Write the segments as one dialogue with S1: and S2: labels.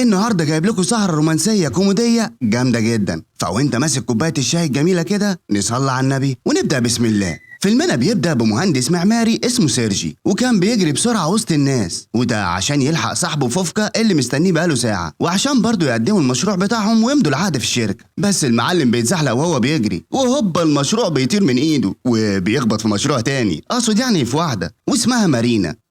S1: النهارده جايب لكم سهرة رومانسية كوميدية جامدة جدا، فوانت ماسك كوباية الشاي الجميلة كده نصلي على النبي ونبدأ بسم الله. فيلمنا بيبدأ بمهندس معماري اسمه سيرجي، وكان بيجري بسرعة وسط الناس، وده عشان يلحق صاحبه فوفكا اللي مستنيه بقاله ساعة، وعشان برضه يقدموا المشروع بتاعهم ويمضوا العقد في الشركة. بس المعلم بيتزحلق وهو بيجري، وهوبا المشروع بيطير من ايده وبيخبط في مشروع تاني، اقصد يعني في واحدة واسمها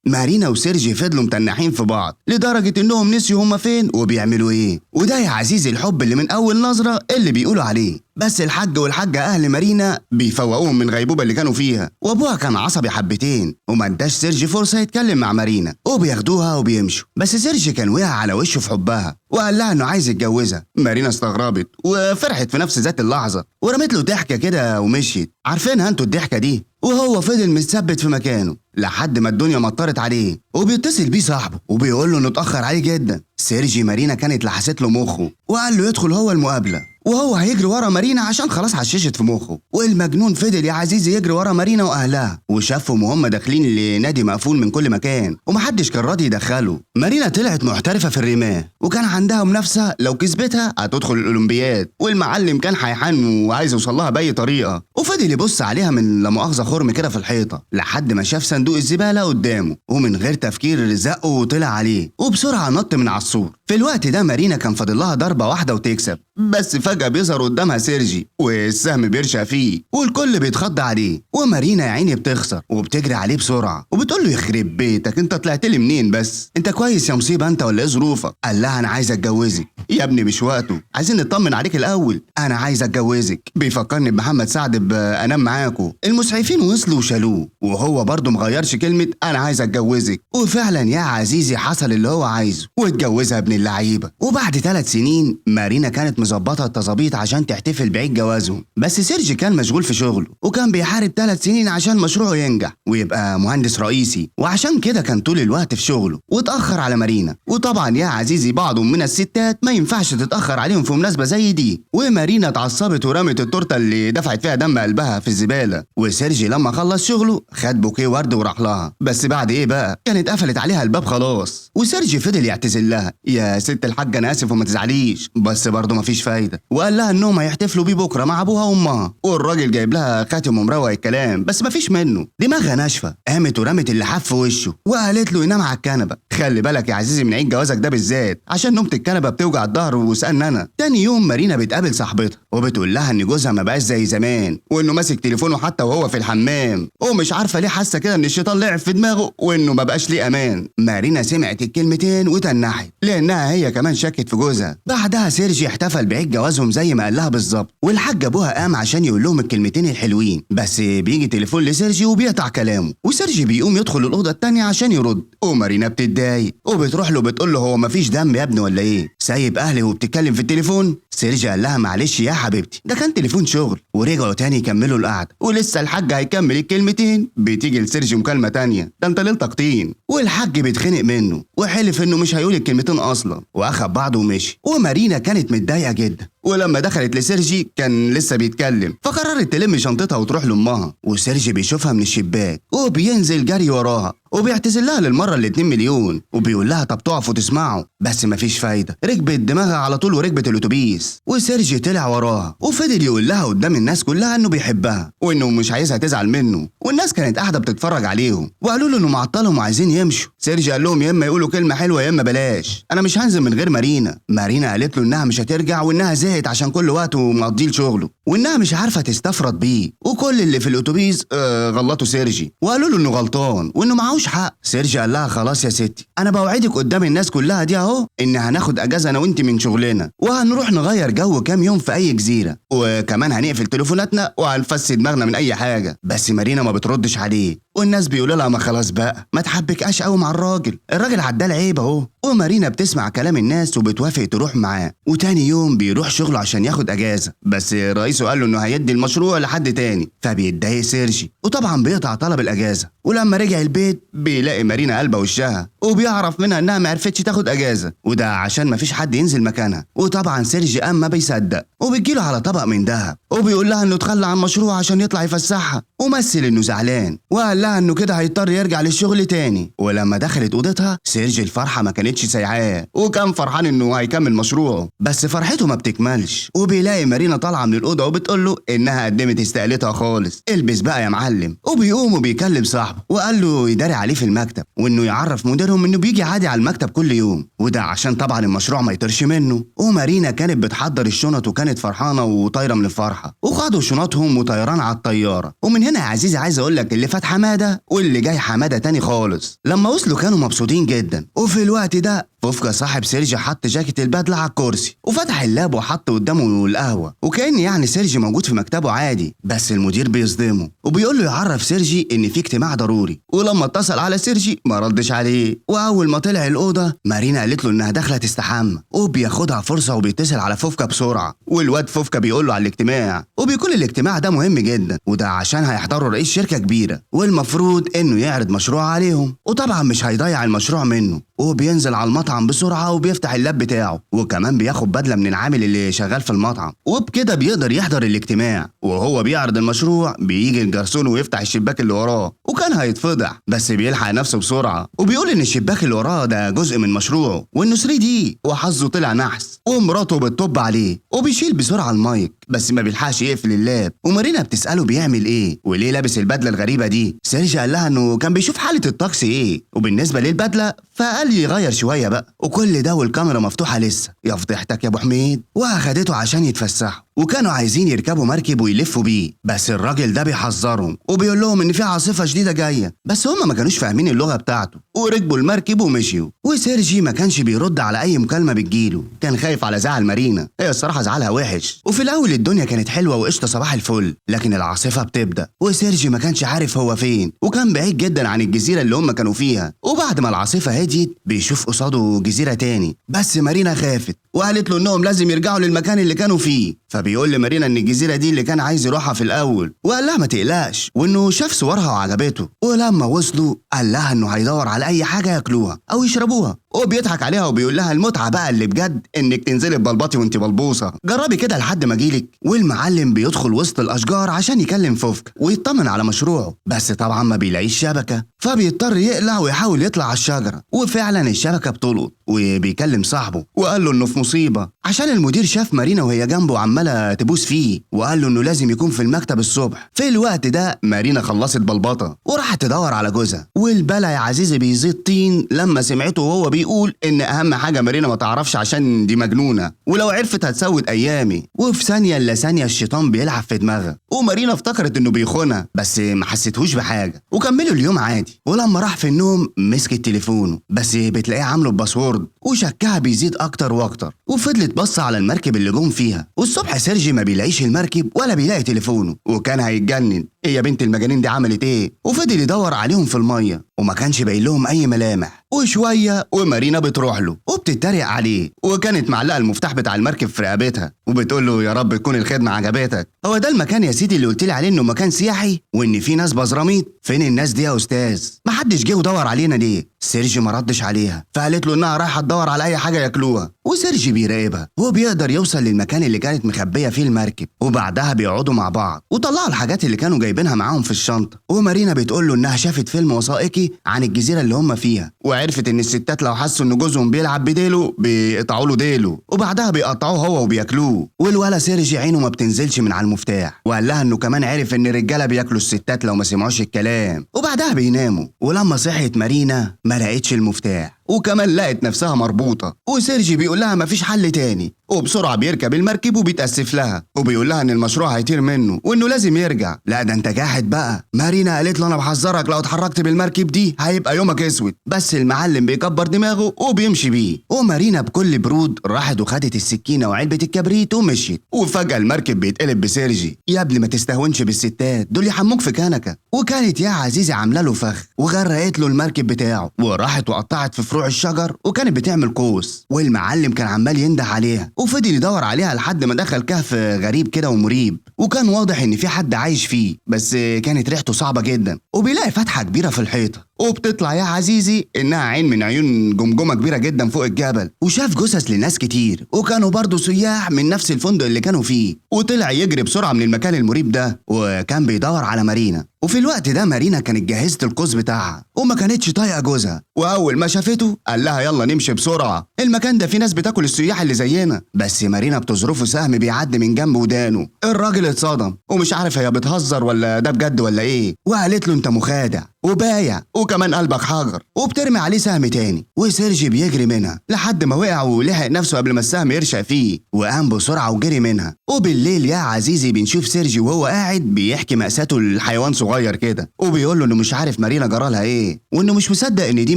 S1: مارينا وسيرجي فضلوا متنحين في بعض لدرجة انهم نسيوا هما فين وبيعملوا ايه، وده يا عزيزي الحب اللي من اول نظرة اللي بيقولوا عليه. بس الحاج والحاجة اهل مارينا بيفوقوهم من غيبوبة اللي كانوا فيها، وابوها كان عصبي حبتين وما اداش سيرجي فرصة يتكلم مع مارينا، وبياخدوها وبيمشوا. بس سيرجي كان وقع على وشه في حبها وقال لها انه عايز يتجوزها. مارينا استغربت وفرحت في نفس ذات اللحظة ورمت له ضحكة كده ومشيت. عارفينها انتوا الضحكة دي؟ وهو فضل متثبت في مكانه لحد ما الدنيا مطرت عليه، وبيتصل بيه صاحبه وبيقول له انه اتأخر عليه جدا. سيرجي مارينا كانت لحست له مخه وقال له يدخل هو المقابلة، وهو هيجري ورا مارينا عشان خلاص حششت في مخه. والمجنون فضل يا عزيزي يجري ورا مارينا واهلها، وشافهم وهم داخلين لنادي مقفول من كل مكان ومحدش كان راضي يدخله. مارينا طلعت محترفة في الرماية وكان عندها منافسة لو كسبتها هتدخل الاولمبياد، والمعلم كان حيحان وعايز يوصلها باي طريقة، وفضل يبص عليها من لا مؤاخذة خرم كده في الحيطة لحد ما شاف صندوق الزبالة قدامه، ومن غير تفكير زقه وطلع عليه وبسرعة نط من على السور. في الوقت ده مارينا كان فاضل لها ضربة واحدة وتكسب، بس فجأة بيظهر قدامها سيرجي والسهم بيرشق فيه والكل بيتخض عليه، ومارينا يا عيني بتخسر وبتجري عليه بسرعة وبتقول له يخرب بيتك انت طلعت لي منين؟ بس انت كويس يا مصيبة انت ولا ايه ظروفك؟ قال لها انا عايز اتجوزك. يا ابني مش وقته، عايزين نطمن عليك الاول. انا عايز اتجوزك. بيفكرني بمحمد سعد بانام معاكو. المسعفين وصلوا وشالوه وهو برضه مغيرش كلمة انا عايز اتجوزك، وفعلا يا عزيزي حصل اللي هو عايزه واتجوزها ابن اللعيبة. وبعد 3 سنين مارينا كانت مظبطة التظابيط عشان تحتفل بعيد جوازهم، بس سيرجي كان مشغول في شغله وكان بيحارب 3 سنين عشان مشروعه ينجح ويبقى مهندس رئيسي، وعشان كده كان طول الوقت في شغله واتأخر على مارينا. وطبعا يا عزيزي بعض من الستات ما ينفعش تتأخر عليهم في مناسبة زي دي، ومارينا اتعصبت ورمت التورته اللي دفعت فيها دم قلبها في الزبالة. وسيرجي لما خلص شغله خد بوكيه ورد وراح لها، بس بعد ايه بقى كانت قفلت عليها الباب خلاص. وسيرجي فضل يعتذر لها يا ست الحاجة انا اسف وما تزعليش، بس برضه مفيش فايدة، وقال لها انهم هيحتفلوا بيه بكره مع ابوها وامها، والراجل جايب لها خاتم ومروق الكلام بس مفيش منه. دماغها ناشفه قامت ورمت اللحاف في وشه وقالت له ينام على الكنبه. خلي بالك يا عزيزي من عيد جوازك ده بالذات عشان نومه الكنبه بتوجع الظهر وسألني انا. تاني يوم مارينا بتقابل صاحبتها وبتقول لها ان جوزها ما بقاش زي زمان، وانه ماسك تليفونه حتى وهو في الحمام، ومش عارفه ليه حاسه كده ان الشيطان لعب في دماغه وانه ما بقاش ليه امان. مارينا سمعت الكلمتين وتنحت لانها هي كمان شكت في جوزها. بعدها سيرجي احتفل بعيد جوازهم زي ما قال لها بالظبط، والحاج ابوها قام عشان يقول لهم الكلمتين الحلوين، بس بيجي تليفون لسيرجي وبيقطع كلامه، وسيرجي بيقوم يدخل الاوضه التانيه عشان يرد، ومارينا بتتضايق وبتروح له بتقول له هو مفيش دم يا ابني ولا ايه؟ سايب اهلي وبتتكلم في التليفون؟ سيرجي قال لها معلش يا حبيبتي ده كان تليفون شغل. ورجعوا تاني يكملوا القعده، ولسه الحاج هيكمل الكلمتين بتيجي لسيرجي مكالمه تانيه، ده انت ليلتك طين. والحاج بيتخنق منه وحلف انه مش هيقول الكلمتين اصلا، واخد بعضه ومشي. ومارينا كانت متضايقه جدا، ولما دخلت لسيرجي كان لسه بيتكلم، فقررت تلم شنطتها وتروح لامها. وسيرجي بيشوفها من الشباك وبينزل جري وراها وبيعتذر لها للمره ال 2 مليون، وبيقول لها طب تقفوا تسمعوا، بس مفيش فايده. ركبت دماغها على طول وركبت الاتوبيس، وسيرجي طلع وراها وفضل يقول لها قدام الناس كلها انه بيحبها وانه مش عايزها تزعل منه، والناس كانت قاعده بتتفرج عليهم وقالوا له انه معطلهم وعايزين يمشوا. سيرجي قال لهم يا اما يقولوا كلمه حلوه يا اما بلاش، انا مش هنزل من غير مارينا. مارينا قالت له انها مش هترجع وانها زهقت عشان كل وقته مقضيه لشغله، وانها مش عارفه تستفرد بيه. وكل اللي في الاتوبيس غلطوا سيرجي وقالوا له انه غلطان وانه معهوش حق. سيرجي قال لها خلاص يا ستي انا بوعدك قدام الناس كلها دي اهو ان هناخد اجازه انا وانت من شغلنا، وهنروح نغير جو كام يوم في اي جزيره، وكمان هنقفل تليفوناتنا وهنفسي دماغنا من اي حاجه. بس مارينا ما بتردش عليه، والناس بيقولوا لها ما خلاص بقى ما تحبكش قوي مع الراجل عدال عيب اهو. ومارينا بتسمع كلام الناس وبتوافق تروح معاه. وتاني يوم بيروح شغله عشان ياخد اجازه، بس رئيسه قال له انه هيدي المشروع لحد تاني، فبيتضايق سيرجي وطبعا بيقطع طلب الاجازه. ولما رجع البيت بيلاقي مارينا قلبه وشها، وبيعرف منها انها ما عرفتش تاخد اجازه، وده عشان ما فيش حد ينزل مكانها. وطبعا سيرجي قام ما بيصدق وبتجيله على طبق من دهب وبيقول لها انه اتخلى عن مشروع عشان يطلع يفسحها، ومثل انه زعلان وقال لها انه كده هيضطر يرجع للشغل تاني. ولما دخلت اوضتها سيرجي الفرحه ما كانتش سايعاه وكان فرحان انه هيكمل مشروعه، بس فرحته ما بتكملش وبيلاقي مارينا طالعه من الاوضه وبتقول له انها قدمت استقالتها خالص، البس بقى يا معلم. وبيقوم وبيكلم صاحبه وقال له يداري عليه في المكتب وانه يعرف مديرهم انه بيجي عادي على المكتب كل يوم، وده عشان طبعا المشروع ما يطيرش منه. ومارينا كانت بتحضر الشنط وكانت فرحانه وطايره من الفرحه، وخدوا شنطهم وطيران على الطياره. ومن هنا يا عزيزي عايز اقول لك اللي فات حماده واللي جاي حماده تاني خالص. لما وصلوا كانوا مبسوطين جدا، وفي الوقت ده فوفكا صاحب سيرجي حط جاكيت البدله على الكرسي وفتح اللاب وحط قدامه القهوه، وكأن يعني سيرجي موجود في مكتبه عادي، بس المدير بيصدمه وبيقول له يعرف سيرجي ان في اجتماع ضروري. ولما اتصل على سيرجي ما ردش عليه. واول ما طلع الاوضه مارينا قالت له انها داخله تستحمى، وبياخدها فرصه وبيتصل على فوفكا بسرعه. والواد فوفكا بيقول له على الاجتماع، وبيكون الاجتماع ده مهم جدا وده عشان هيحضروا رئيس شركه كبيره والمفروض انه يعرض مشروع عليهم، وطبعا مش هيضيع المشروع منه. وبينزل على المطعم بسرعه وبيفتح اللاب بتاعه، وكمان بياخد بدله من العامل اللي شغال في المطعم، وبكده بيقدر يحضر الاجتماع. وهو بيعرض المشروع بيجي الجرسون ويفتح الشباك اللي وراه، وكان هيتفضح بس بيلحق نفسه بسرعه وبيقول ان الشباك اللي وراه ده جزء من مشروعه وانه 3D وحظه طلع نحس. ومراته بتطب عليه وبيشيل بسرعه المايك بس ما بيلحقش يقفل اللاب. ومارينا بتساله بيعمل ايه وليه لابس البدله الغريبه دي. سيرجي قال لها انه كان بيشوف حاله الطقس ايه، وبالنسبه للبدله فقال يغير شويه بقى. وكل ده والكاميرا مفتوحه لسه. يا فضيحتك يا ابو حميد. واخدته عشان يتفسحوا وكانوا عايزين يركبوا مركب ويلفوا بيه، بس الراجل ده بيحذرهم وبيقول لهم ان في عاصفه شديده جايه، بس هم ما كانوش فاهمين اللغه بتاعته وركبوا المركب ومشيوا. وسيرجي ما كانش بيرد على اي مكالمه بتجيله، كان خايف على زعل مارينا، هي الصراحه زعلها وحش. وفي الاول الدنيا كانت حلوه وقشطه صباح الفل، لكن العاصفه بتبدا وسيرجي ما كانش عارف هو فين، وكان بعيد جدا عن الجزيره اللي هم كانوا فيها. وبعد ما العاصفه هديت بيشوف قصاده جزيره تاني، بس مارينا خافت وقالت له انهم لازم يرجعوا للمكان اللي كانوا فيه. فبيقول لمارينا ان الجزيره دي اللي كان عايز يروحها في الاول، وقال لها ما تقلقش وانه شاف صورها وعجبته. ولما وصلوا قال لها انه هيدور على اي حاجه ياكلوها او يشربوها، وبيضحك عليها وبيقول لها المتعه بقى اللي بجد انك تنزلي ببلبطي وانت بلبوصه، جربي كده لحد ما اجيلك. والمعلم بيدخل وسط الاشجار عشان يكلم فوفكا ويطمن على مشروعه، بس طبعا ما بيلاقيش شبكه فبيضطر يقلع ويحاول يطلع على الشجره. وفعلا الشبكه بتلقط وبيكلم صاحبه وقال له انه في مصيبه عشان المدير شاف مارينا وهي جنبه عماله تبوس فيه، وقال له انه لازم يكون في المكتب الصبح. في الوقت ده مارينا خلصت بلبطه وراحت تدور على جوزها، والبلا يا عزيزي بيزيد طين لما سمعته وهو بيقول ان اهم حاجه مارينا ما تعرفش عشان دي مجنونه، ولو عرفت هتسود ايامي. وفي ثانيه الا ثانيه الشيطان بيلعب في دماغها، ومارينا افتكرت انه بيخونها بس ما حسيتهوش بحاجه وكملوا اليوم عادي. ولما راح في النوم مسكت تليفونه بس بتلاقيه عامله بباسورد، وشكها بيزيد اكتر واكتر. وفضلت بص على المركب اللي جم فيها، والصبح سيرجي ما بيلاقيش المركب ولا بيلاقي تليفونه، وكان هيتجنن ايه يا بنت المجانين دي عملت ايه. وفضل يدور عليهم في الميه وما كانش باين لهم اي ملامح. وشويه ومارينا بتروح له وبتتريق عليه، وكانت معلقه المفتاح بتاع المركب في رقبتها وبتقول له يا رب تكون الخدمه عجبتك. هو ده المكان يا سيدي اللي قلت لي عليه انه مكان سياحي وان في ناس بزراميط؟ فين الناس دي يا استاذ؟ ما حدش جه ودور علينا ليه؟ سيرجي ما ردش عليها، فقالت له انها رايحه تدور على اي حاجه ياكلوها. وسيرجي بيراقبها وهو بيقدر يوصل للمكان اللي كانت مخبيه فيه المركب، وبعدها بيقعدوا مع بعض وطلعوا الحاجات اللي كانوا جايبينها معاهم في الشنطه. ومارينا بتقول له انها شافت فيلم وثائقي عن الجزيره اللي هم فيها، وعرفت ان الستات لو حسوا ان جوزهم بيلعب بديله بيقطعوا له ديله وبعدها بيقطعوه هو وبياكلوه. والولا سيرجي عينه ما بتنزلش من على المفتاح، وقال لها انه كمان عرف ان الرجاله بياكلوا الستات لو ما سمعوش الكلام، وبعدها بيناموا. ولما صحيت مارينا ما لقيتش المفتاح وكمان لقت نفسها مربوطه، وسيرجي بيقول لها مفيش حل تاني، وبسرعه بيركب المركب وبيتاسف لها وبيقول لها ان المشروع هيطير منه وانه لازم يرجع. لا ده انت جاحد بقى. مارينا قالت له انا بحذرك لو اتحركت بالمركب دي هيبقى يومك اسود، بس المعلم بيكبر دماغه وبيمشي بيه. ومارينا بكل برود راحت وخدت السكينه وعلبه الكبريت ومشيت. وفجاه المركب بيتقلب بسيرجي، يا ابني ما تستهونش بالستات دول يحموك في كنكه. وكانت يا عزيزي عامله له فخ وغرقت له المركب بتاعه، وراحت وقطعت في فروع الشجر وكانت بتعمل قوس. والمعلم كان عمال ينده عليها وفضل يدور عليها لحد ما دخل كهف غريب كده ومريب، وكان واضح ان في حد عايش فيه بس كانت ريحته صعبه جدا. وبيلاقي فتحه كبيره في الحيطه وبتطلع يا عزيزي انها عين من عيون جمجمه كبيره جدا فوق الجبل، وشاف جثث لناس كتير وكانوا برضه سياح من نفس الفندق اللي كانوا فيه، وطلع يجري بسرعه من المكان المريب ده وكان بيدور على مارينا. وفي الوقت ده مارينا كانت جهزت القوس بتاعها وما كانتش طايقه جوزها، واول ما شافته قال لها يلا نمشي بسرعه، المكان ده فيه ناس بتاكل السياح اللي زينا. بس مارينا بتظرفه سهم بيعدي من جنب ودانه. الراجل اتصدم ومش عارف هي بتهزر ولا ده بجد ولا ايه، وقالت له انت مخادع وبايع وكمان قلبك حجر، وبترمي عليه سهم تاني. وسيرجي بيجري منها لحد ما وقع ولحق نفسه قبل ما السهم يرشق فيه، وقام بسرعه وجري منها. وبالليل يا عزيزي بنشوف سيرجي وهو قاعد بيحكي مأساته لحيوان صغير كده، وبيقول له انه مش عارف مارينا جرالها ايه، وانه مش مصدق ان دي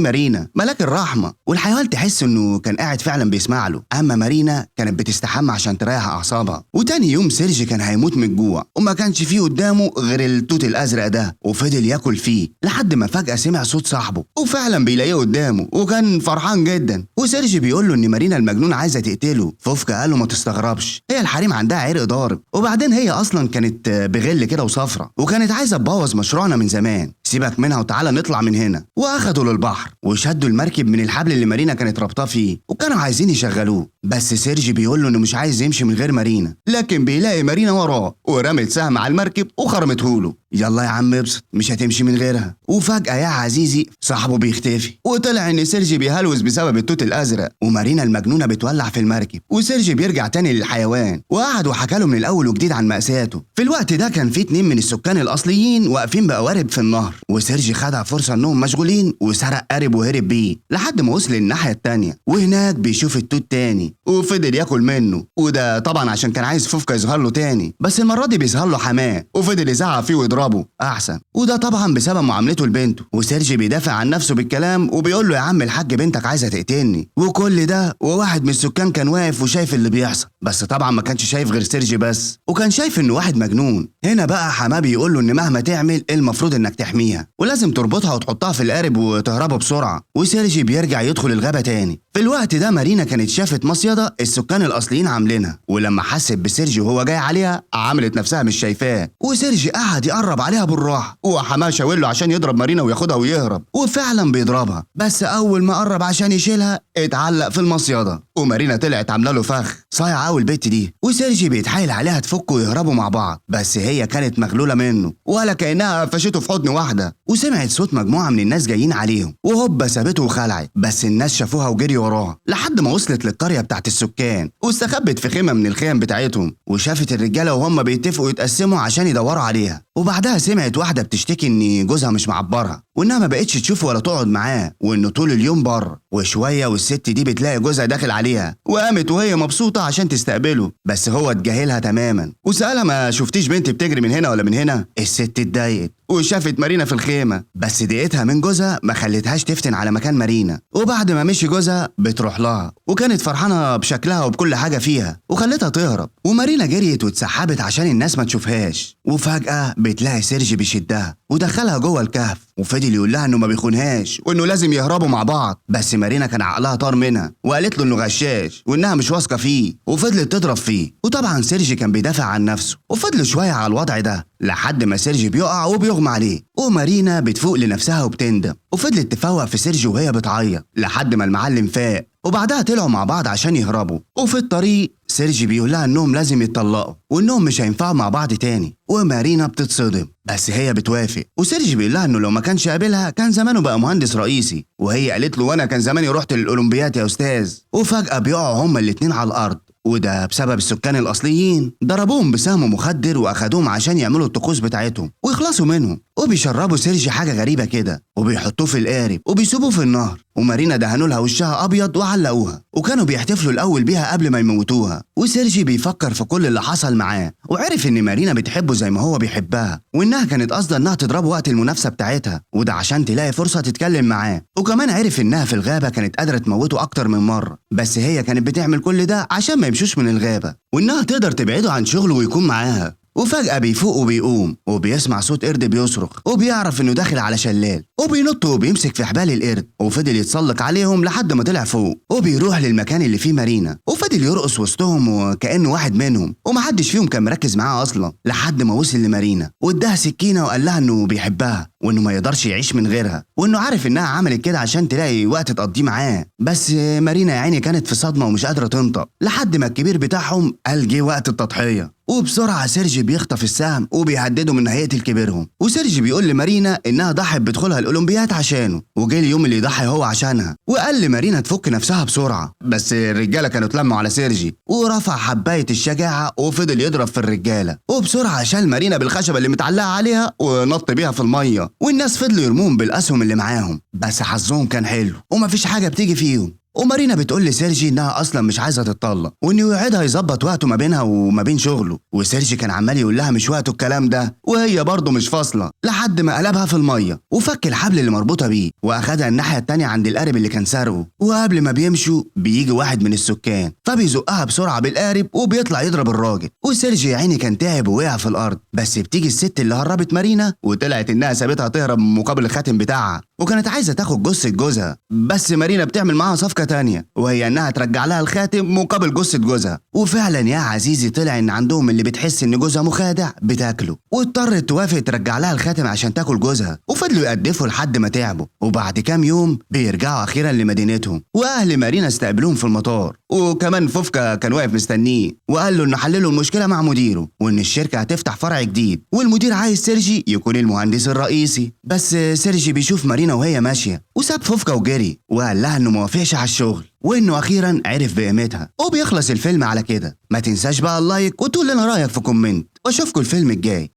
S1: مارينا ملاك الرحمه. والحيوان تحس انه كان قاعد فعلا بيسمع له، اما مارينا كانت بتستحمى عشان تريح اعصابها. وتاني يوم سيرجي كان هيموت من الجوع وما كانش فيه قدامه غير التوت الازرق ده، وفضل ياكل فيه لحد ما فجأة سمع صوت صاحبه وفعلا بيلاقيه قدامه وكان فرحان جدا. وسيرجي بيقول له ان مارينا المجنون عايزه تقتله. فوفكا قال له ما تستغربش، هي الحريم عندها عرق ضارب، وبعدين هي اصلا كانت بغل كده وصفرة وكانت عايزه تبوظ مشروعنا من زمان، سيبك منها وتعالى نطلع من هنا. واخدوا للبحر وشدوا المركب من الحبل اللي مارينا كانت رابطاه فيه وكانوا عايزين يشغلوه. بس سيرجي بيقول له انه مش عايز يمشي من غير مارينا، لكن بيلاقي مارينا وراه ورمت سهم على المركب وخرمته له. يلا يا عم ابسط، مش هتمشي من غيرها. وفجأة يا عزيزي صاحبه بيختفي، وطلع ان سيرجي بيهلوس بسبب التوت الازرق، ومارينا المجنونه بتولع في المركب. وسيرجي بيرجع تاني للحيوان وقعد وحكى له من الاول وجديد عن مأساته. في الوقت ده كان في 2 من السكان الاصليين واقفين بقوارب في النهر، وسيرجي خدها فرصه انهم مشغولين وسرق قارب وهرب بيه لحد ما وصل للناحيه التانيه، وهناك بيشوف التوت تاني وفضل ياكل منه. وده طبعا عشان كان عايز فوفكا يظهر له تاني، بس المره دي بيظهر له حماه وفضل يزعق فيه ويضربه احسن، وده طبعا بسبب معاملته لبنته. وسيرجي بيدافع عن نفسه بالكلام وبيقول له يا عم الحاج بنتك عايزه تقتلني، وكل ده وواحد من السكان كان واقف وشايف اللي بيحصل، بس طبعا ما كانش شايف غير سيرجي بس، وكان شايف انه واحد مجنون. هنا بقى حماه بيقول له ان مهما تعمل المفروض انك تحميها ولازم تربطها وتحطها في القارب وتهربوا بسرعه. وسيرجي بيرجع يدخل الغابه تاني. في الوقت ده مارينا كانت شافت مصيده السكان الاصليين عاملينها، ولما حست بسيرجي وهو جاي عليها عملت نفسها مش شايفاه، وسيرجي قعد يقرب عليها بالراحه وحماه شاور له عشان يضرب مارينا وياخدها ويهرب، وفعلا بيضربها. بس اول ما قرب عشان يشيلها اتعلق في المصيده، ومارينا طلعت عامله له فخ صايعه قوي البت دي. وسيرجي بيتحايل عليها تفكه ويهربوا مع بعض، بس هي كانت مغلوله منه ولا كانها قفشته في حضن واحده. وسمعت صوت مجموعه من الناس جايين عليهم وهوبا سابته وخلعت، بس الناس شافوها وجري وراها لحد ما وصلت للقريه بتاعت السكان واستخبت في خيمه من الخيم بتاعتهم، وشافت الرجاله وهم بيتفقوا يتقسموا عشان يدوروا عليها. وبعدها سمعت واحده بتشتكي ان جوزها مش معبرها وانها ما بقتش تشوفه ولا تقعد معاه وانه طول اليوم بره. وشويه والست دي بتلاقي جوزها داخل عليها، وقامت وهي مبسوطه عشان تستقبله، بس هو اتجاهلها تماما وسالها ما شفتيش بنتي بتجري من هنا ولا من هنا؟ الست اتضايقت وشافت مارينا في الخيمه، بس ضيقتها من جوزها ما خلتهاش تفتن على مكان مارينا. وبعد ما مشي جوزها بتروح لها وكانت فرحانه بشكلها وبكل حاجه فيها وخلتها تهرب. ومارينا جريت واتسحبت عشان الناس ما تشوفهاش، وفجاه بتلاقي سيرجي بيشدها ودخلها جوه الكهف وفضل يقول لها انه ما بيخونهاش وانه لازم يهربوا مع بعض. بس مارينا كان عقلها طار منها وقالت له انه غشاش وانها مش واثقه فيه، وفضلت تضرب فيه. وطبعا سيرجي كان بيدافع عن نفسه وفضل شويه على الوضع ده لحد ما سيرجي بيقع وبيغمى عليه، ومارينا بتفوق لنفسها وبتندم. وفضلت تفوق في سيرجي وهي بتعيط لحد ما المعلم فاق، وبعدها طلعوا مع بعض عشان يهربوا. وفي الطريق سيرجي بيقول لها انهم لازم يتطلقوا وانهم مش هينفعوا مع بعض تاني، ومارينا بتتصدم بس هي بتوافق. وسيرجي بيقول لها انه لو ما كانش قابلها كان زمانه بقى مهندس رئيسي، وهي قالت له وانا كان زماني رحت للاولمبيات يا استاذ. وفجأة بيقعوا هما الاتنين على الارض، وده بسبب السكان الاصليين ضربوهم بسهم مخدر واخدوهم عشان يعملوا الطقوس بتاعتهم ويخلصوا منهم. وبيشربوا سيرجي حاجه غريبه كده وبيحطوه في القارب وبيسيبوه في النهر. ومارينا دهنوا لها وشها ابيض وعلقوها، وكانوا بيحتفلوا الاول بيها قبل ما يموتوها. وسيرجي بيفكر في كل اللي حصل معاه وعرف ان مارينا بتحبه زي ما هو بيحبها، وانها كانت قصده انها تضربه وقت المنافسه بتاعتها وده عشان تلاقي فرصه تتكلم معاه. وكمان عرف انها في الغابه كانت قادره تموته اكتر من مره، بس هي كانت بتعمل كل ده عشان ما يمشوش من الغابه وانها تقدر تبعده عن شغله ويكون معاها. وفجأة بيفوق وبيقوم وبيسمع صوت قرد بيصرخ، وبيعرف انه داخل على شلال، وبينط وبيمسك في حبال القرد وفضل يتسلق عليهم لحد ما طلع فوق. وبيروح للمكان اللي فيه مارينا وفضل يرقص وسطهم وكأنه واحد منهم، ومحدش فيهم كان مركز معاه اصلا لحد ما وصل لمارينا واداها سكينة وقال لها انه بيحبها وانه ما يقدرش يعيش من غيرها، وانه عارف انها عملت كده عشان تلاقي وقت تقضيه معاه. بس مارينا يا عيني كانت في صدمه ومش قادره تنطق لحد ما الكبير بتاعهم قال جه وقت التضحيه. وبسرعة سيرجي بيخطف السهم وبيهدده من ناحية كبيرهم، وسيرجي بيقول لمارينا إنها ضحت بدخولها الأولمبياد عشانه، وجه اليوم اللي يضحي هو عشانها، وقال لمارينا تفك نفسها بسرعة. بس الرجالة كانوا اتلموا على سيرجي ورفع حباية الشجاعة وفضل يضرب في الرجالة، وبسرعة شال مارينا بالخشبة اللي متعلقة عليها ونط بيها في المية، والناس فضلوا يرموهم بالأسهم اللي معاهم. بس حظهم كان حلو ومفيش حاجة بتيجي فيهم. ومارينا بتقول لسيرجي انها اصلا مش عايزه تتطلق، وانه يوعدها يظبط وقته ما بينها وما بين شغله، وسيرجي كان عمال يقول لها مش وقته الكلام ده، وهي برضه مش فاصله لحد ما قلبها في الميه وفك الحبل اللي مربوطه بيه واخدها الناحيه التانيه عند القارب اللي كان سارقه. وقبل ما بيمشوا بيجي واحد من السكان فبيزقها بسرعه بالقارب وبيطلع يضرب الراجل، وسيرجي يا عيني كان تعب ووقع في الارض. بس بتيجي الست اللي هربت مارينا وطلعت انها سابتها تهرب مقابل الخاتم بتاعها، وكانت عايزه تاخد جثه جوزها. بس مارينا بتعمل معاها صفقه تانية، وهي انها ترجع لها الخاتم مقابل جثه جوزها. وفعلا يا عزيزي طلع ان عندهم اللي بتحس ان جوزها مخادع بتاكله، واضطرت توافق ترجع لها الخاتم عشان تاكل جوزها. وفضلوا يقدفوا لحد ما تعبوا، وبعد كام يوم بيرجعوا اخيرا لمدينتهم، واهل مارينا استقبلوهم في المطار. وكمان فوفكا كان واقف مستنيه وقال له انه حللوا المشكله مع مديره، وان الشركه هتفتح فرع جديد، والمدير عايز سيرجي يكون المهندس الرئيسي. بس سيرجي بيشوف مارينا وهي ماشيه وساب فوفكا وجري، وقال لها انه موافقش على الشغل وانه اخيرا عرف بقيمتها. وبيخلص الفيلم على كده. ما تنساش بقى اللايك وتقول لنا رايك في كومنت، واشوفكم الفيلم الجاي.